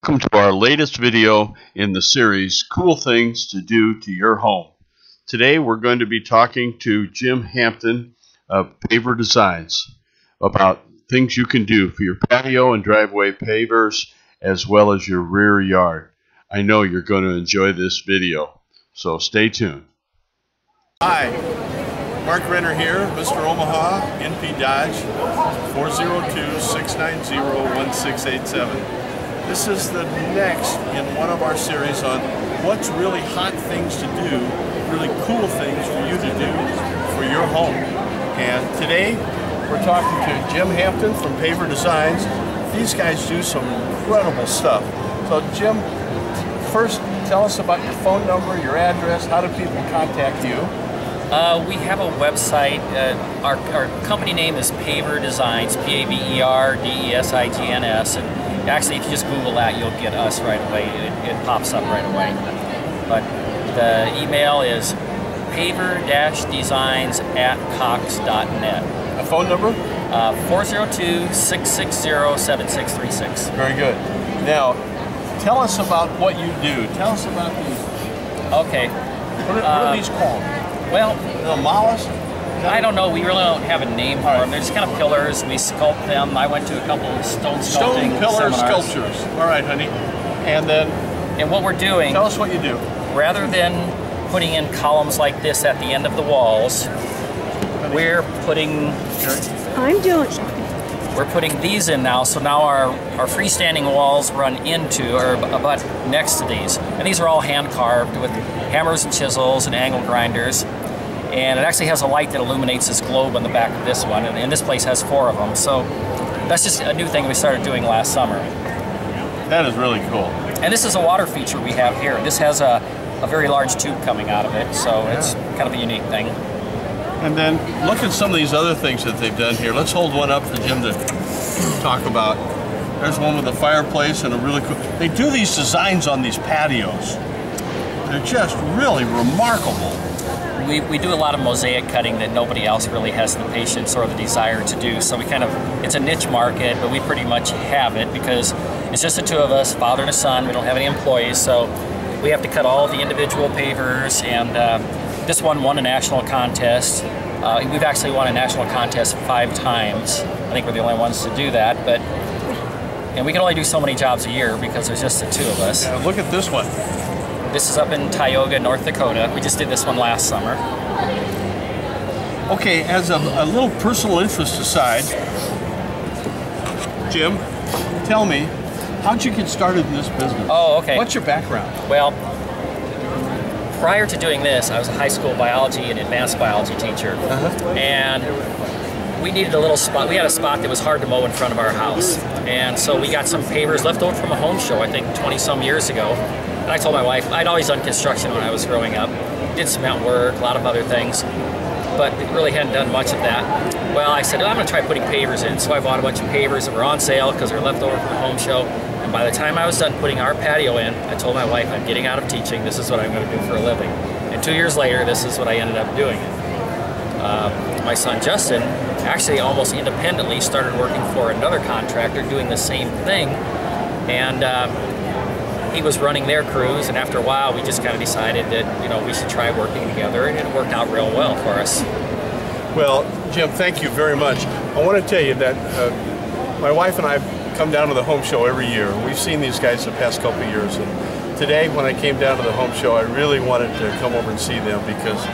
Welcome to our latest video in the series, Cool Things to Do to Your Home. Today we're going to be talking to Jim Hampton of Paver Designs about things you can do for your patio and driveway pavers as well as your rear yard. I know you're going to enjoy this video, so stay tuned. Hi, Mark Renner here, Mr. Omaha, NP Dodge, 402-690-1687. This is the next in one of our series on what's really hot things to do, really cool things for you to do for your home. And today we're talking to Jim Hampton from Paver Designs. These guys do some incredible stuff. So Jim, first tell us about your phone number, your address, how do people contact you? We have a website. Our company name is Paver Designs, P-A-V-E-R-D-E-S-I-G-N-S. And actually, if you just Google that, you'll get us right away. It pops up right away. But the email is paver-designs@cox.net. A phone number? 402-660-7636. Very good. Now, tell us about what you do. Tell us about these. Okay. What are these called? Well, the mollusk? I don't know. We really don't have a name for them. They're just kind of pillars. We sculpt them. I went to a couple of stone sculpting pillar seminars. sculptures. All right, honey. And then, and what we're doing, tell us what you do. Rather than putting in columns like this at the end of the walls, we're putting these in now. So now our freestanding walls run into or abut next to these, and these are all hand carved with hammers and chisels and angle grinders. And it actually has a light that illuminates this globe on the back of this one, and this place has 4 of them. So that's just a new thing we started doing last summer. That is really cool. And this is a water feature we have here. This has a very large tube coming out of it, so it's kind of a unique thing. And then look at some of these other things that they've done here. Let's hold one up for Jim to talk about. There's one with a fireplace and a really cool. They do these designs on these patios. They're just really remarkable. We do a lot of mosaic cutting that nobody else really has the patience or the desire to do. So we it's a niche market, but we pretty much have it because it's just the 2 of us, father and a son. We don't have any employees, so we have to cut all the individual pavers. And this one won a national contest. We've actually won a national contest 5 times. I think we're the only ones to do that. And we can only do so many jobs a year because there's just the 2 of us. Yeah, look at this one. This is up in Tioga, North Dakota. We just did this one last summer. Okay, as a little personal interest aside, Jim, tell me, how'd you get started in this business? Oh, okay. What's your background? Well, prior to doing this, I was a high school biology and advanced biology teacher. And we needed a little spot. We had a spot that was hard to mow in front of our house. And so we got some pavers left over from a home show, I think 20-some years ago. And I told my wife, I'd always done construction when I was growing up. Did cement work, a lot of other things, but really hadn't done much of that. Well, I said, I'm going to try putting pavers in. So I bought a bunch of pavers that were on sale because they were left over from the home show. And by the time I was done putting our patio in, I told my wife, I'm getting out of teaching. This is what I'm going to do for a living. And 2 years later, this is what I ended up doing. My son Justin actually almost independently started working for another contractor doing the same thing. And he was running their crews, and after a while we just kind of decided that we should try working together, and it worked out real well for us. Well, Jim, thank you very much. I want to tell you that my wife and I come down to the home show every year. We've seen these guys the past couple of years, and today when I came down to the home show, I really wanted to come over and see them because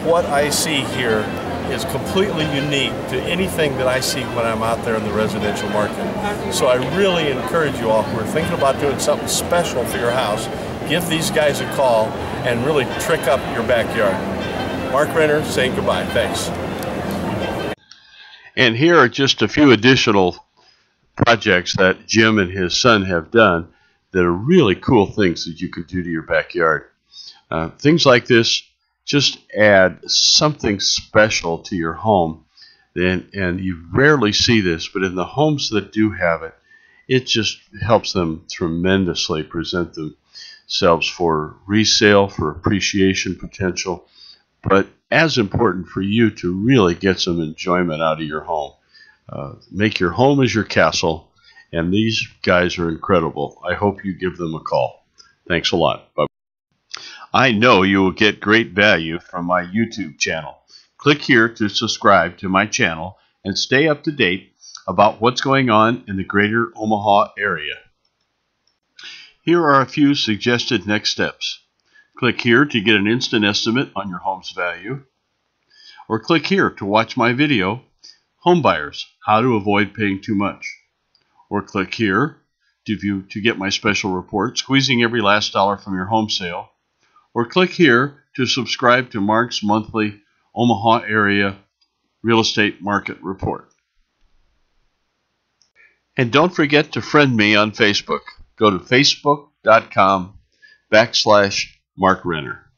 what I see here is completely unique to anything that I see when I'm out there in the residential market. So I really encourage you all who are thinking about doing something special for your house, give these guys a call and really trick up your backyard. Mark Renner saying goodbye. Thanks. And here are just a few additional projects that Jim and his son have done that are really cool things that you can do to your backyard. Things like this just add something special to your home, and you rarely see this, but in the homes that do have it, it just helps them tremendously present themselves for resale, for appreciation potential, but as important for you to really get some enjoyment out of your home. Make your home as your castle And these guys are incredible. I hope you give them a call. Thanks a lot. Bye. I know you will get great value from my YouTube channel. Click here to subscribe to my channel and stay up to date about what's going on in the greater Omaha area. Here are a few suggested next steps. Click here to get an instant estimate on your home's value. Or click here to watch my video, Home Buyers, How to Avoid Paying Too Much. Or click here to get my special report, Squeezing Every Last Dollar from Your Home Sale. Or click here to subscribe to Mark's monthly Omaha area real estate market report. And don't forget to friend me on Facebook. Go to facebook.com/Mark Renner.